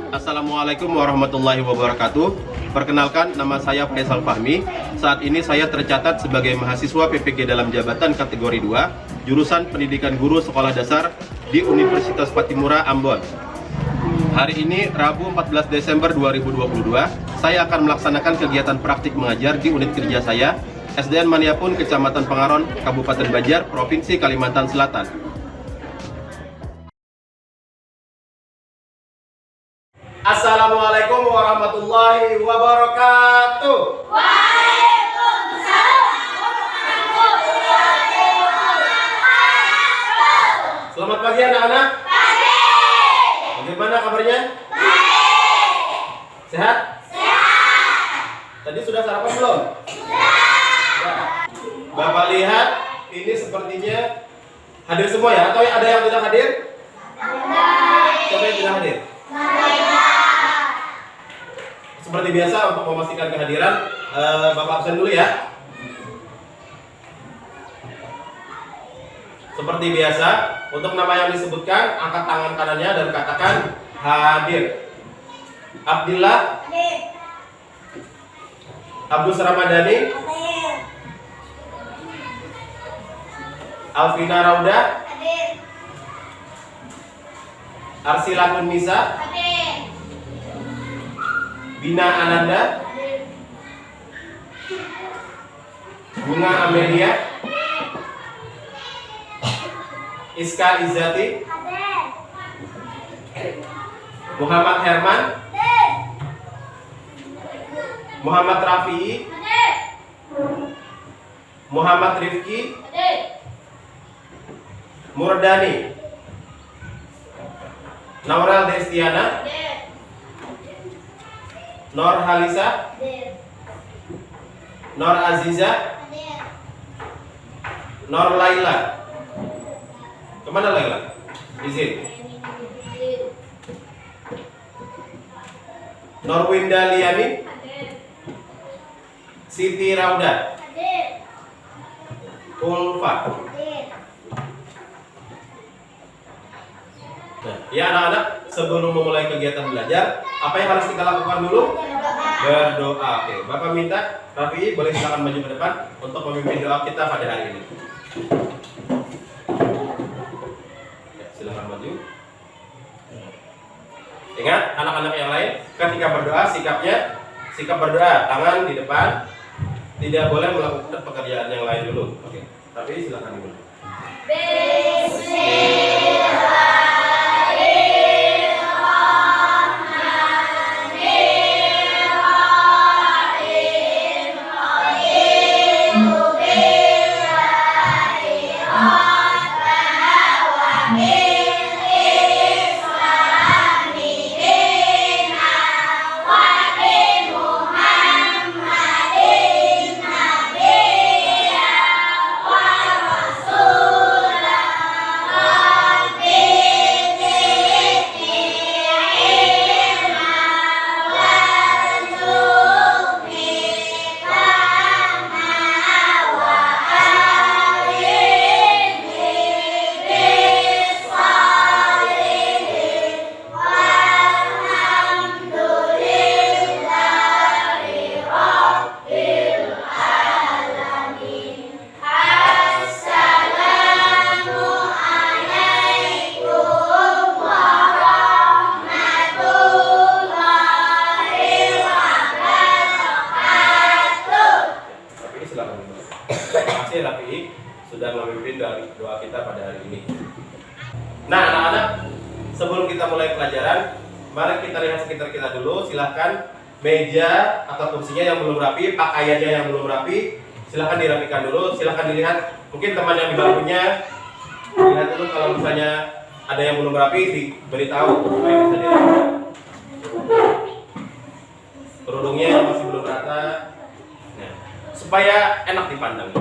Assalamualaikum warahmatullahi wabarakatuh. Perkenalkan, nama saya Faisal Fahmi. Saat ini saya tercatat sebagai mahasiswa PPG dalam jabatan kategori 2, jurusan Pendidikan Guru Sekolah Dasar di Universitas Patimura, Ambon. Hari ini, Rabu 14 Desember 2022, saya akan melaksanakan kegiatan praktik mengajar di unit kerja saya, SDN Maniapun, Kecamatan Pengaron, Kabupaten Banjar, Provinsi Kalimantan Selatan. Assalamualaikum warahmatullahi wabarakatuh. Waalaikumsalam warahmatullahi wabarakatuh. Selamat pagi anak-anak. Pagi. Bagaimana kabarnya? Baik. Sehat? Sehat. Tadi sudah sarapan belum? Sudah. Bapak lihat, ini sepertinya hadir semua ya? Atau ada yang tidak hadir? Siapa yang tidak hadir? Seperti biasa, untuk memastikan kehadiran, Bapak absen dulu ya. Seperti biasa, untuk nama yang disebutkan, angkat tangan kanannya dan katakan hadir. Abdillah, Hadir. Abdus Ramadhani, Hadir. Alvina Rauda, Hadir. Arsila Nisa, Hadir. Bina Ananda, Hadir. Bunga Amelia, Iska Izzati, Hadir. Muhammad Herman, Hadir. Muhammad Rafi'i, Hadir. Muhammad Rifki, Hadir. Murdani, Naurel Destiana, Hadir. Nor Halisa, Hadir. Nor Aziza, Hadir. Nor Laila. Kemana Laila? Izin. Nor Winda Liani, Hadir. Siti Rauda, Hadir. Ulfa. Hadir. Nah, ya anak-anak, sebelum memulai kegiatan belajar, apa yang harus kita lakukan dulu? Berdoa. Oke, Bapak minta Rafi boleh silakan maju ke depan untuk memimpin doa kita pada hari ini. Ya, silakan maju. Ingat, anak-anak yang lain, ketika berdoa sikap berdoa, tangan di depan, tidak boleh melakukan pekerjaan yang lain dulu. Oke, tapi silakan dulu. Sudah memimpin dari doa kita pada hari ini. Nah anak-anak, sebelum kita mulai pelajaran, mari kita lihat sekitar kita dulu. Silahkan meja atau kursinya yang belum rapi, pakaiannya yang belum rapi, silahkan dirapikan dulu. Silahkan dilihat, mungkin teman yang di bangkunya lihat dulu kalau misalnya ada yang belum rapi diberitahu supaya bisa dirapikan. Kerudungnya masih belum rata, nah, supaya enak dipandang.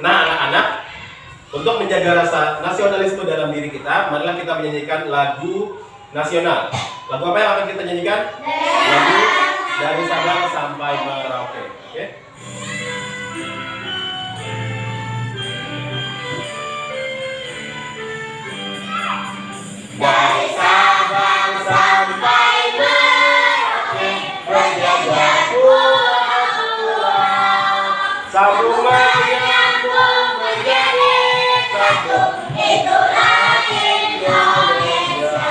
Nah, anak-anak, untuk menjaga rasa nasionalisme dalam diri kita, marilah kita menyanyikan lagu nasional. Lagu apa yang akan kita nyanyikan? Lagu dari Sabang sampai Merauke. Oke? Dari Sabang sampai Merauke, berjaga pulang. Sambung Menyambung menjadi satu, itulah Indonesia.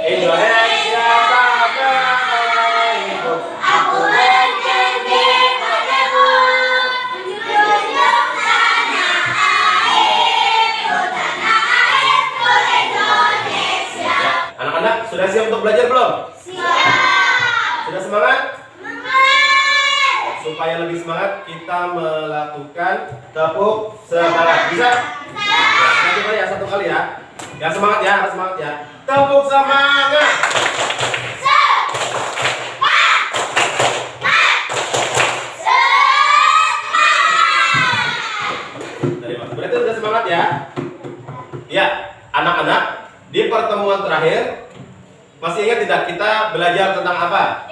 Indonesia tanah airku. Aku berjanji padamu, menjunjung tanah airku, Indonesia. Anak-anak, sudah siap untuk belajar belum? Siap. Sudah semangat? Semangat. Supaya lebih semangat, kita melakukan tepuk semangat. Bisa? Ya, satu kali ya, satu kali ya. Yang semangat ya, harus semangat ya. Tepuk semangat. Berarti udah semangat ya? Ya, anak-anak, di pertemuan terakhir masih ingat tidak kita belajar tentang apa?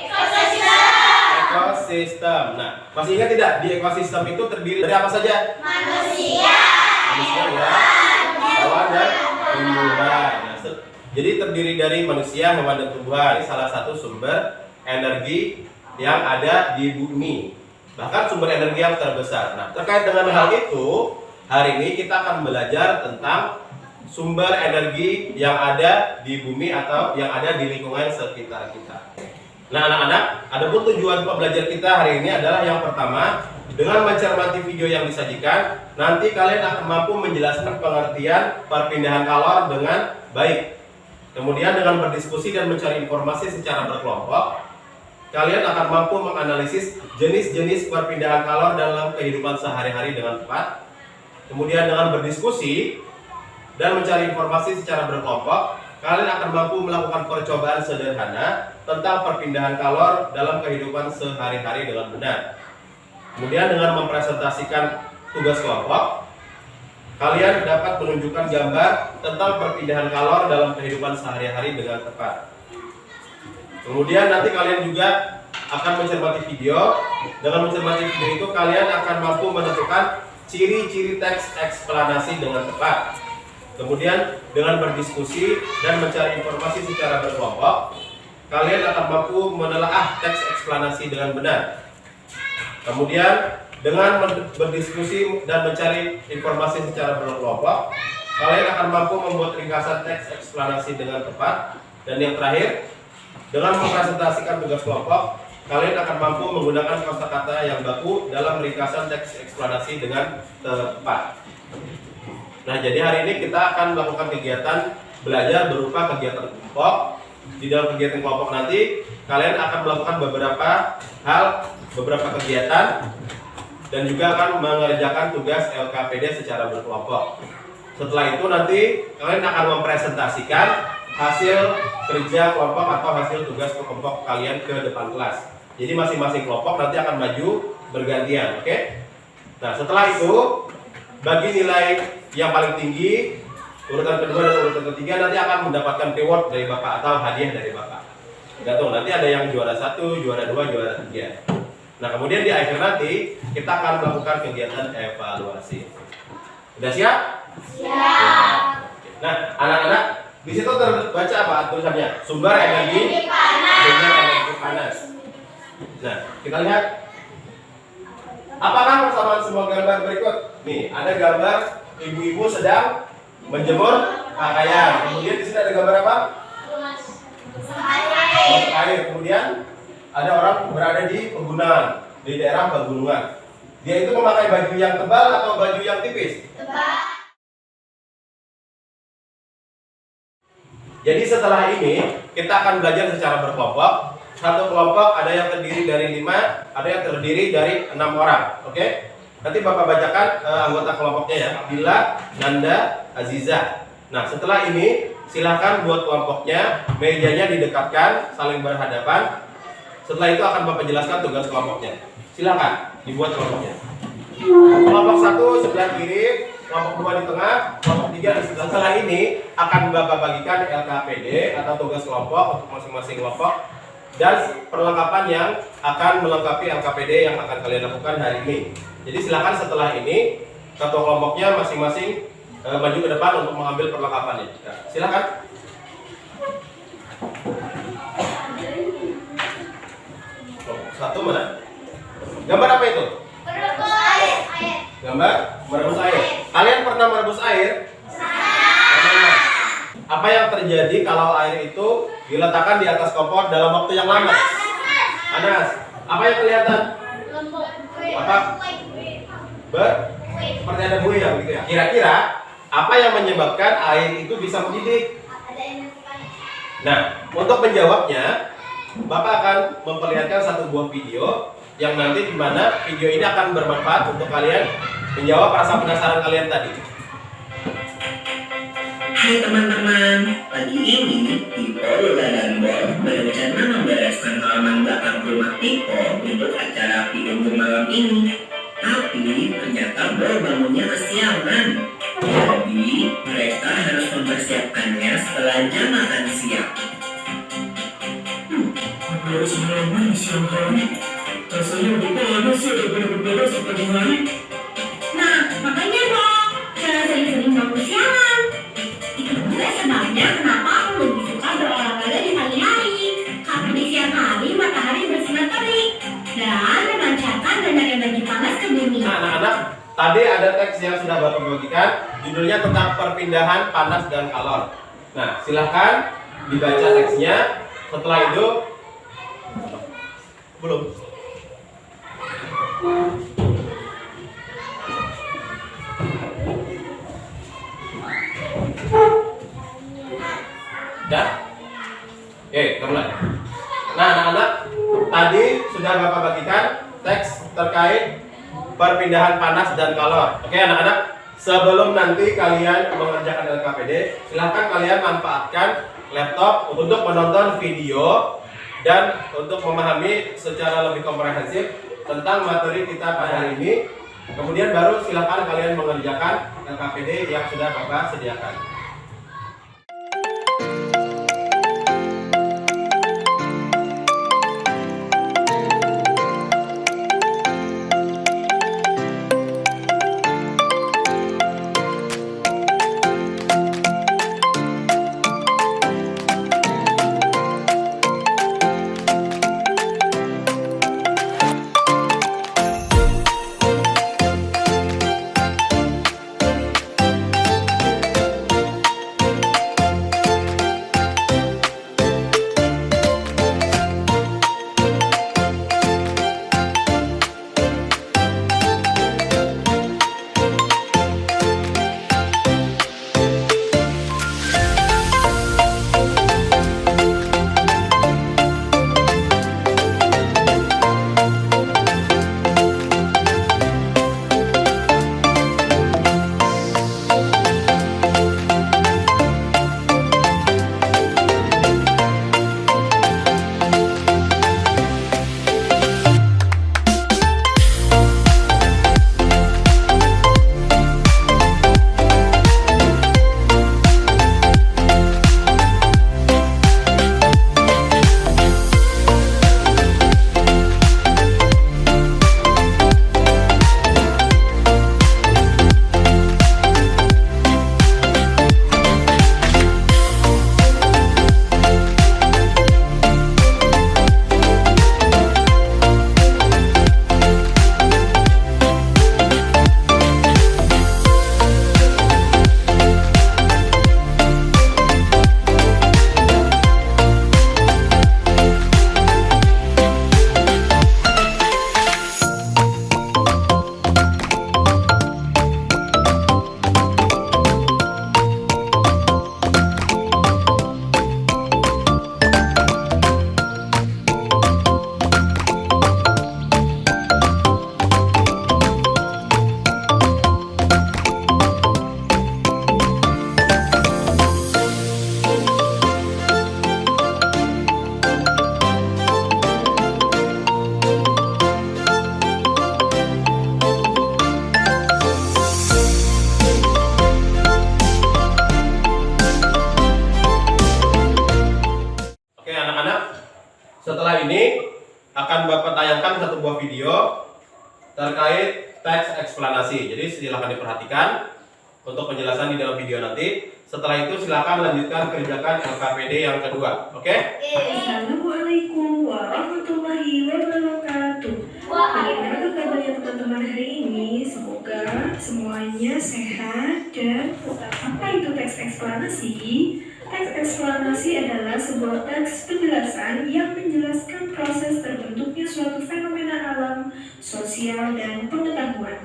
Ekosistem. Nah, masih ingat tidak di ekosistem itu terdiri dari apa saja? Manusia, Manusia ya, hewan dan tumbuhan. Nah, jadi terdiri dari manusia, hewan dan tumbuhan. Ini salah satu sumber energi yang ada di bumi. Bahkan sumber energi yang terbesar. Nah, terkait dengan hal itu, hari ini kita akan belajar tentang sumber energi yang ada di bumi atau yang ada di lingkungan sekitar kita. Nah, anak-anak, adapun tujuan pembelajar kita hari ini adalah yang pertama, dengan mencermati video yang disajikan, nanti kalian akan mampu menjelaskan pengertian perpindahan kalor dengan baik. Kemudian dengan berdiskusi dan mencari informasi secara berkelompok, kalian akan mampu menganalisis jenis-jenis perpindahan kalor dalam kehidupan sehari-hari dengan tepat. Kemudian dengan berdiskusi dan mencari informasi secara berkelompok, kalian akan mampu melakukan percobaan sederhana tentang perpindahan kalor dalam kehidupan sehari-hari dengan benar. Kemudian dengan mempresentasikan tugas kelompok, kalian dapat menunjukkan gambar tentang perpindahan kalor dalam kehidupan sehari-hari dengan tepat. Kemudian nanti kalian juga akan mencermati video. Dengan mencermati video itu kalian akan mampu menentukan ciri-ciri teks eksplanasi dengan tepat. Kemudian dengan berdiskusi dan mencari informasi secara berkelompok, kalian akan mampu menelaah teks eksplanasi dengan benar. Kemudian dengan berdiskusi dan mencari informasi secara berkelompok, kalian akan mampu membuat ringkasan teks eksplanasi dengan tepat. Dan yang terakhir, dengan mempresentasikan tugas kelompok, kalian akan mampu menggunakan kosakata yang baku dalam ringkasan teks eksplanasi dengan tepat. Nah, jadi hari ini kita akan melakukan kegiatan belajar berupa kegiatan kelompok. Di dalam kegiatan kelompok nanti kalian akan melakukan beberapa kegiatan dan juga akan mengerjakan tugas LKPD secara berkelompok. Setelah itu nanti kalian akan mempresentasikan hasil kerja kelompok atau hasil tugas kelompok kalian ke depan kelas. Jadi masing-masing kelompok nanti akan maju bergantian, oke? Nah, setelah itu bagi nilai yang paling tinggi, urutan kedua dan urutan ketiga nanti akan mendapatkan reward dari Bapak atau hadiah dari Bapak. Gantung, nanti ada yang juara 1, juara 2, juara 3. Nah, kemudian di akhir nanti kita akan melakukan kegiatan evaluasi. Sudah siap? Siap. Nah, anak-anak, di situ terbaca apa tulisannya? Sumber energi panas. Nah, kita lihat. Apakah persamaan semua gambar berikut? Nih, ada gambar ibu-ibu sedang menjemur pakaian. Kemudian di sini ada gambar apa? Masak air. Kemudian ada orang berada di pegunungan, di daerah pegunungan. Dia itu memakai baju yang tebal atau baju yang tipis? Tebal. Jadi setelah ini kita akan belajar secara berkelompok. Satu kelompok ada yang terdiri dari 5, ada yang terdiri dari 6 orang. Oke? Nanti Bapak bacakan anggota kelompoknya ya. Bila, Nanda, Aziza. Nah, setelah ini silakan buat kelompoknya, mejanya didekatkan, saling berhadapan. Setelah itu akan Bapak jelaskan tugas kelompoknya. Silakan dibuat kelompoknya. Kelompok 1 sebelah kiri, kelompok 2 di tengah, kelompok 3 di sebelah. Setelah ini akan Bapak bagikan LKPD atau tugas kelompok untuk masing-masing kelompok dan perlengkapan yang akan melengkapi LKPD yang akan kalian lakukan hari ini. Jadi silakan setelah ini ketua kelompoknya masing-masing maju ke depan untuk mengambil perlengkapannya. Silakan. Satu mana? Gambar apa itu? Merebus air. Gambar merebus air. Kalian pernah merebus air? Pernah. Apa yang terjadi kalau air itu diletakkan di atas kompor dalam waktu yang lama? Panas. Apa yang kelihatan? Lembut. Apa? Seperti ada buih ya begitu ya. Kira-kira apa yang menyebabkan air itu bisa mendidih? Nah, untuk menjawabnya, Bapak akan memperlihatkan satu buah video yang nanti di mana video ini akan bermanfaat untuk kalian menjawab rasa penasaran kalian tadi. Hai teman-teman, pagi ini Tipo dan Bob berencana membereskan halaman belakang rumah Tipo untuk acara video malam ini. Tapi ternyata Bob bangunnya kesiangan. Jadi mereka harus mempersiapkannya setelah jam makan siang. Harus halaman di siang hari. Rasanya Bapak sih ada benar-benar sepanjang hari. Nah, makanya Bob, jangan sering-sering bangun siangan. Itu juga sebabnya kenapa aku lebih suka berolahraga di pagi hari. Karena di siang hari matahari bersinar terik dan memancarkan banyak energi panas ke bumi. Nah, anak-anak, tadi ada teks yang sudah Bapak bagikan, judulnya tentang perpindahan panas dan kalor. Nah, silahkan dibaca teksnya. Setelah itu, belum. Dah? Oke, kita mulai. Nah, anak-anak, tadi sudah Bapak bagikan teks terkait perpindahan panas dan kalor. Oke, anak-anak, sebelum nanti kalian mengerjakan LKPD, silahkan kalian manfaatkan laptop untuk menonton video dan untuk memahami secara lebih komprehensif tentang materi kita pada hari ini. Kemudian baru silahkan kalian mengerjakan LKPD yang sudah Bapak sediakan. Setelah ini akan Bapak tayangkan satu buah video terkait teks eksplanasi. Jadi silakan diperhatikan untuk penjelasan di dalam video nanti. Setelah itu silakan lanjutkan kerjakan LKPD yang kedua. Oke? Assalamualaikum warahmatullahi wabarakatuh. Bagaimana kabarnya teman-teman hari ini? Semoga semuanya sehat dan tetap. Apa itu teks eksplanasi? Teks eksplanasi adalah sebuah teks penjelasan yang menjelaskan proses terbentuknya suatu fenomena alam, sosial, dan pengetahuan.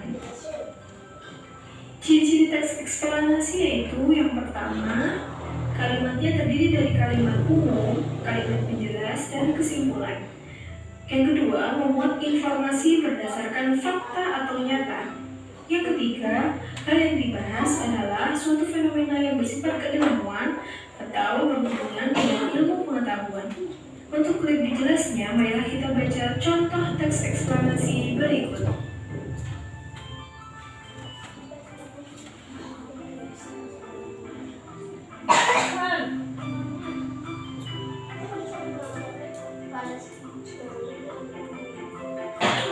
Ciri-ciri teks eksplanasi yaitu yang pertama, kalimatnya terdiri dari kalimat umum, kalimat penjelas, dan kesimpulan. Yang kedua, memuat informasi berdasarkan fakta atau nyata. Yang ketiga, hal yang dibahas adalah suatu fenomena yang bersifat keilmuan atau berhubungan dengan ilmu pengetahuan. Untuk lebih jelasnya, marilah kita baca contoh teks eksplanasi berikut.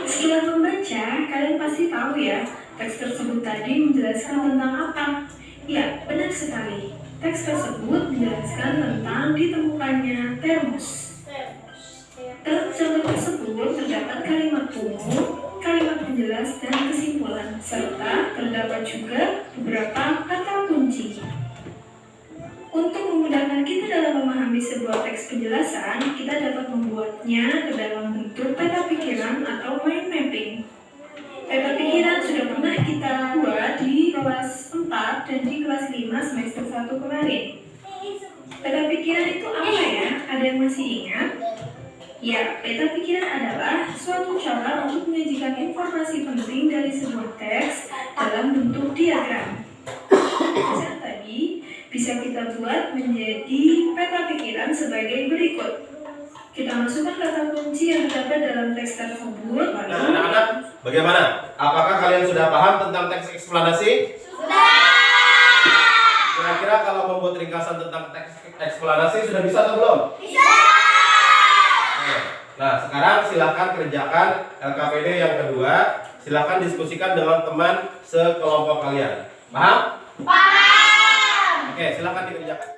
Setelah membaca, kalian pasti tahu ya, teks tersebut tadi menjelaskan tentang apa? Ya, benar sekali. Teks tersebut menjelaskan tentang ditemukannya termos. Dalam contoh tersebut terdapat kalimat umum, kalimat penjelas, dan kesimpulan, serta terdapat juga beberapa kata kunci. Untuk memudahkan kita dalam memahami sebuah teks penjelasan, kita dapat membuatnya ke dalam bentuk peta pikiran atau mind mapping. Peta pikiran sudah pernah kita buat di kelas 4 dan di kelas 5 semester 1 kemarin. Peta pikiran itu apa ya? Ada yang masih ingat? Ya, peta pikiran adalah suatu cara untuk menyajikan informasi penting dari sebuah teks dalam bentuk diagram. Yang tadi bisa kita buat menjadi peta pikiran sebagai berikut. Kita masukkan kata kunci yang terdapat dalam teks tersebut. Nah, anak-anak, bagaimana? Apakah kalian sudah paham tentang teks eksplanasi? Sudah. Kira-kira kalau membuat ringkasan tentang teks eksplanasi sudah bisa atau belum? Bisa. Nah, sekarang silakan kerjakan LKPD yang kedua. Silakan diskusikan dengan teman sekelompok kalian. Paham? Paham. Oke, silakan dikerjakan.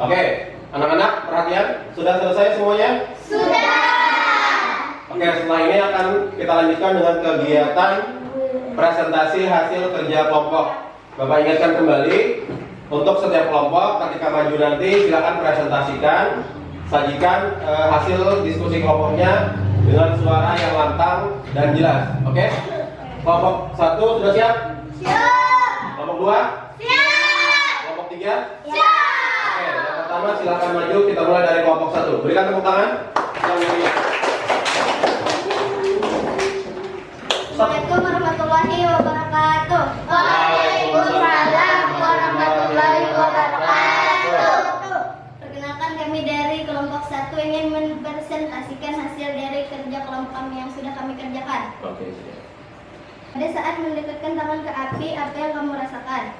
Oke, anak-anak perhatian, sudah selesai semuanya? Sudah. Oke, setelah ini akan kita lanjutkan dengan kegiatan presentasi hasil kerja kelompok. Bapak ingatkan kembali, untuk setiap kelompok ketika maju nanti silakan presentasikan, sajikan hasil diskusi kelompoknya dengan suara yang lantang dan jelas. Oke? Kelompok 1 sudah siap? Siap. Kelompok 2? Siap. Kelompok 3? Siap. Oke, yang pertama silakan maju. Kita mulai dari kelompok 1. Berikan tepuk tangan. Yang mulia. Assalamualaikum warahmatullahi wabarakatuh. Waalaikumsalam warahmatullahi wabarakatuh. Perkenalkan, kami dari kelompok 1 ingin mempresentasikan hasil dari kerja kelompok kami yang sudah kami kerjakan. Oke, siap. Pada saat mendekatkan tangan ke api, apa yang kamu rasakan?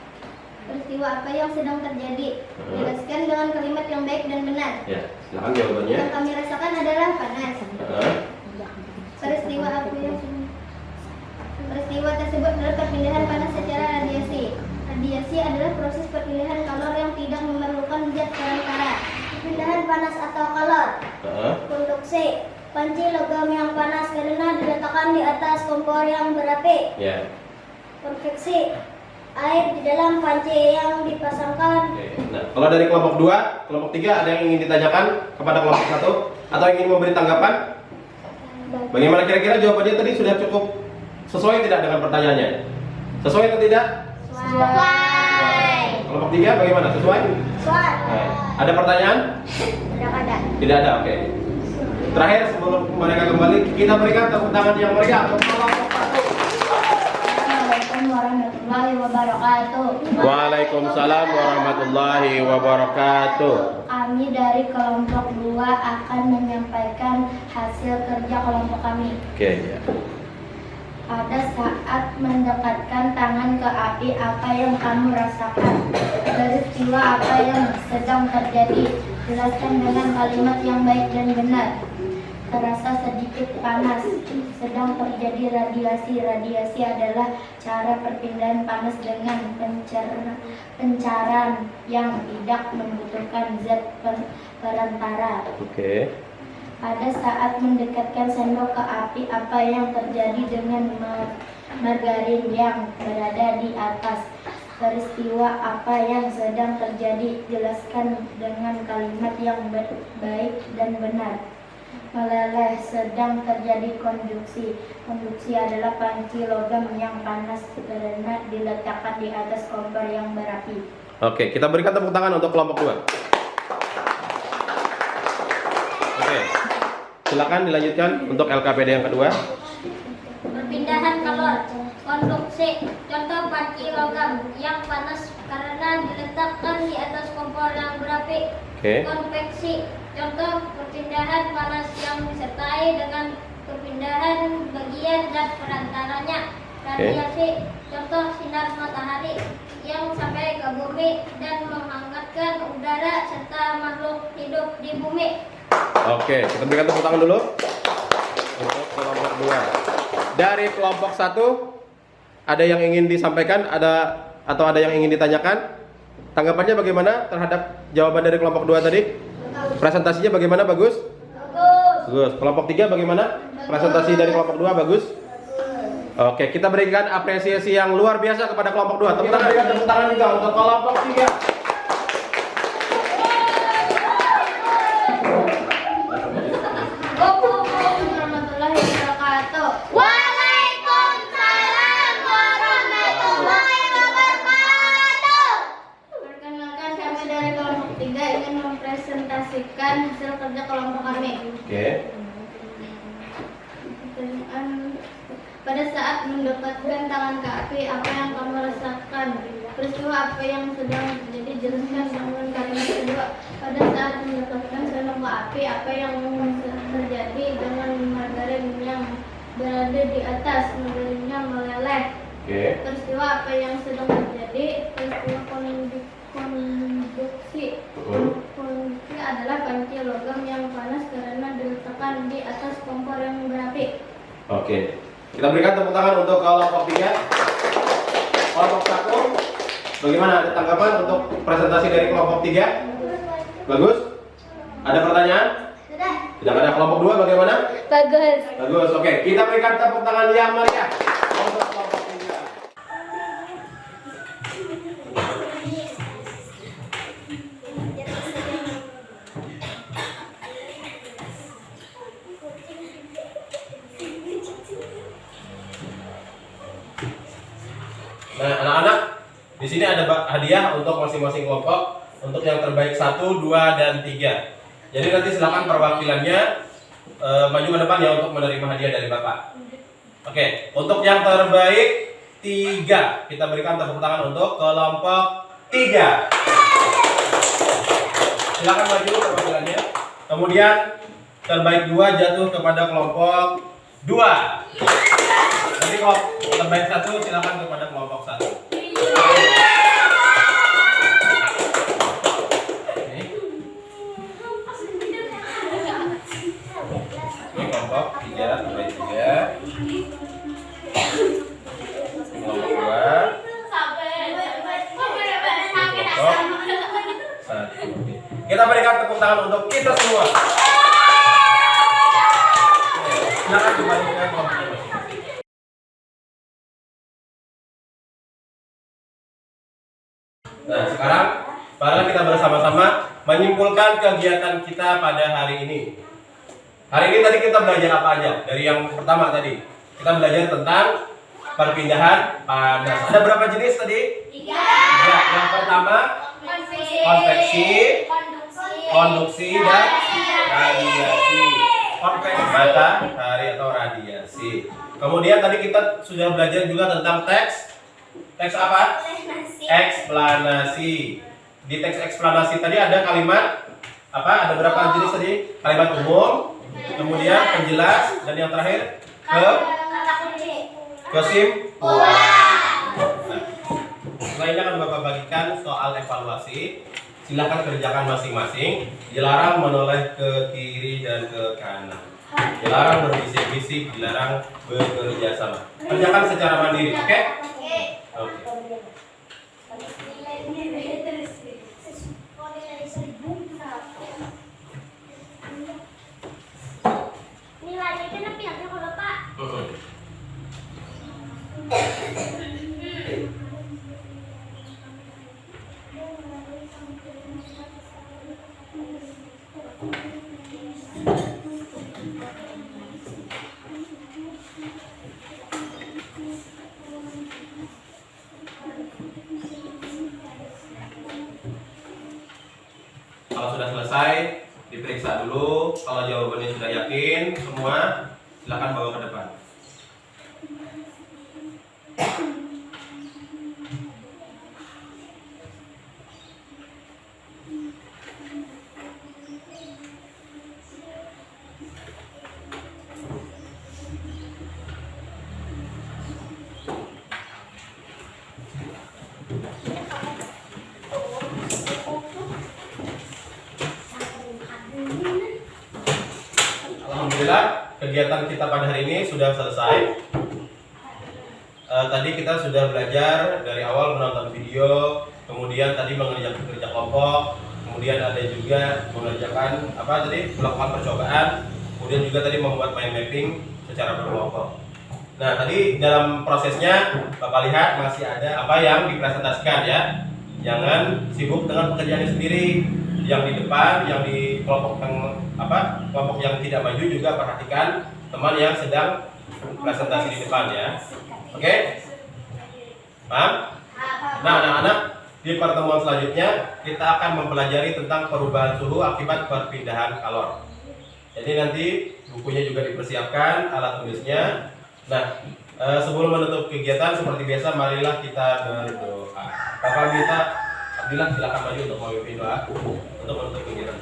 Peristiwa apa yang sedang terjadi? Jelaskan dengan kalimat yang baik dan benar. Ya, silakan jawabannya. Yang kami rasakan adalah panas. Heeh. Peristiwa tersebut adalah perpindahan panas secara radiasi. Radiasi adalah proses perpindahan kalor yang tidak memerlukan zat perantara. Perpindahan panas atau kalor. Heeh. Konduksi. Panci logam yang panas karena diletakkan di atas kompor yang berapi. Ya. Konveksi. Air di dalam panci yang dipasangkan. Oke. Nah, kalau dari kelompok 2, kelompok 3 ada yang ingin ditanyakan kepada kelompok 1 atau ingin memberi tanggapan? Bagaimana kira-kira jawabannya tadi sudah cukup sesuai tidak dengan pertanyaannya? Sesuai atau tidak? Sesuai. Kelompok 3 bagaimana? Sesuai? Sesuai. Nah, ada pertanyaan? Tidak ada. Tidak ada, oke. Terakhir sebelum mereka kembali, kita berikan tepuk tangan yang meriah untuk kelompok 1. Assalamualaikum warahmatullahi wabarakatuh. Waalaikumsalam warahmatullahi wabarakatuh. Kami dari kelompok 2 akan menyampaikan hasil kerja kelompok kami. Oke, ya. Pada saat mendekatkan tangan ke api, apa yang kamu rasakan? Peristiwa apa yang sedang terjadi? Jelaskan dengan kalimat yang baik dan benar. Terasa sedikit panas, sedang terjadi radiasi. Radiasi adalah cara perpindahan panas dengan pencaran yang tidak membutuhkan zat perantara. Oke. Pada saat mendekatkan sendok ke api, apa yang terjadi dengan margarin yang berada di atas? Peristiwa apa yang sedang terjadi? Jelaskan dengan kalimat yang baik dan benar. Meleleh, sedang terjadi konduksi. Konduksi adalah panci logam yang panas karena diletakkan di atas kompor yang berapi. Oke, kita berikan tepuk tangan untuk kelompok 2. Oke. Silakan dilanjutkan untuk LKPD yang kedua. Perpindahan kalor. Konduksi, contoh panci logam yang panas karena diletakkan di atas kompor yang berapi. Oke. Konveksi, contoh perpindahan panas yang disertai dengan perpindahan bagian zat perantaranya. Radiasi, contoh sinar matahari yang sampai ke bumi dan menghangatkan udara serta makhluk hidup di bumi. Oke, kita berikan tepuk tangan dulu untuk kelompok 2. Dari kelompok 1 ada yang ingin disampaikan, atau ada yang ingin ditanyakan? Tanggapannya bagaimana terhadap jawaban dari kelompok 2 tadi? Presentasinya bagaimana? Bagus? Bagus. Kelompok 3 bagaimana? Presentasi dari kelompok 2 bagus? Oke, kita berikan apresiasi yang luar biasa kepada kelompok 2. Tepuk tangan, berikan tepuk tangan juga untuk kelompok 3. Warahmatullahi wabarakatuh. Waalaikumsalam warahmatullahi wabarakatuh. Perkenalkan, kami dari kelompok 3 ingin mempresentasikan hasil kerja kelompok kami. Oke. Pada saat mendekatkan tangan ke api, apa yang kamu rasakan? Peristiwa apa yang sedang terjadi? Jelaskan dengan kalimat kedua. Pada saat mendekatkan sendok ke api, apa yang terjadi dengan margarin yang berada di atas? Margarinnya meleleh. Oke. Peristiwa apa yang sedang terjadi? Peristiwa konduksi. Konduksi adalah panci logam yang panas karena diletakkan di atas kompor yang berapi. Oke. Kita berikan tepuk tangan untuk kelompok 3. Kelompok 1, bagaimana, ada tanggapan untuk presentasi dari kelompok 3? Bagus? Ada pertanyaan? Sudah. Tidak ada. Kelompok 2 bagaimana? Bagus. Bagus. Oke, kita berikan tepuk tangan yang meriah untuk kelompok 3. Nah, anak-anak, di sini ada hadiah untuk masing-masing kelompok. Untuk yang terbaik 1, 2, dan 3. Jadi nanti silakan perwakilannya maju ke depan ya untuk menerima hadiah dari Bapak. Oke, untuk yang terbaik 3, kita berikan tepuk tangan untuk kelompok 3. Silakan maju perwakilannya. Kemudian terbaik 2 jatuh kepada kelompok 2. Jadi kelompok terbaik 1 silakan kepada kelompok 1. Ini kelompok 3, terbaik 3. Kelompok 2. Kelompok 1. Kita berikan tepuk tangan untuk kita semua. Silakan kembali ke kelompoknya masing-masing. Nah, sekarang marilah kita bersama-sama menyimpulkan kegiatan kita pada hari ini. Hari ini tadi kita belajar apa aja? Dari yang pertama tadi, kita belajar tentang perpindahan panas. Ada berapa jenis tadi? 3. Yang pertama konveksi, konduksi, dan radiasi. Konveksi matahari atau radiasi. Kemudian tadi kita sudah belajar juga tentang teks. Teks apa? Eksplanasi. Di teks eksplanasi tadi ada kalimat apa? Ada berapa jenis tadi? Kalimat umum, kemudian penjelas, dan yang terakhir kesimpulan. Selanjutnya akan Bapak bagikan soal evaluasi. Silakan kerjakan masing-masing. Dilarang menoleh ke kiri dan ke kanan. Dilarang berbisik-bisik, dilarang bekerja sama. Kerjakan secara mandiri, oke? Oke. Nilainya kenapa ya kalau Pak? Kalau sudah selesai, diperiksa dulu. Kalau jawabannya sudah yakin semua, silakan bawa ke depan. Alhamdulillah, kegiatan kita pada hari ini sudah selesai. Tadi kita sudah belajar dari awal menonton video, kemudian tadi mengerjakan kerja kelompok, kemudian ada juga mengerjakan apa tadi melakukan percobaan, kemudian juga tadi membuat mind mapping secara berkelompok. Nah, tadi dalam prosesnya Bapak lihat masih ada apa yang dipresentasikan ya. Jangan sibuk dengan pekerjaannya sendiri. Yang di depan, yang di kelompok yang apa? Kelompok yang tidak maju juga perhatikan teman yang sedang presentasi di depan ya. Oke? Paham? Nah, anak-anak, di pertemuan selanjutnya kita akan mempelajari tentang perubahan suhu akibat perpindahan kalor. Jadi nanti bukunya juga dipersiapkan, alat tulisnya. Nah, sebelum menutup kegiatan seperti biasa, marilah kita berdoa. Bapak minta Abdillah silakan maju untuk memimpin doa untuk menutup kegiatan.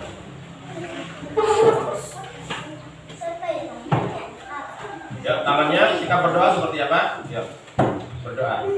Ya, tangannya kita berdoa seperti apa? Ya, berdoa.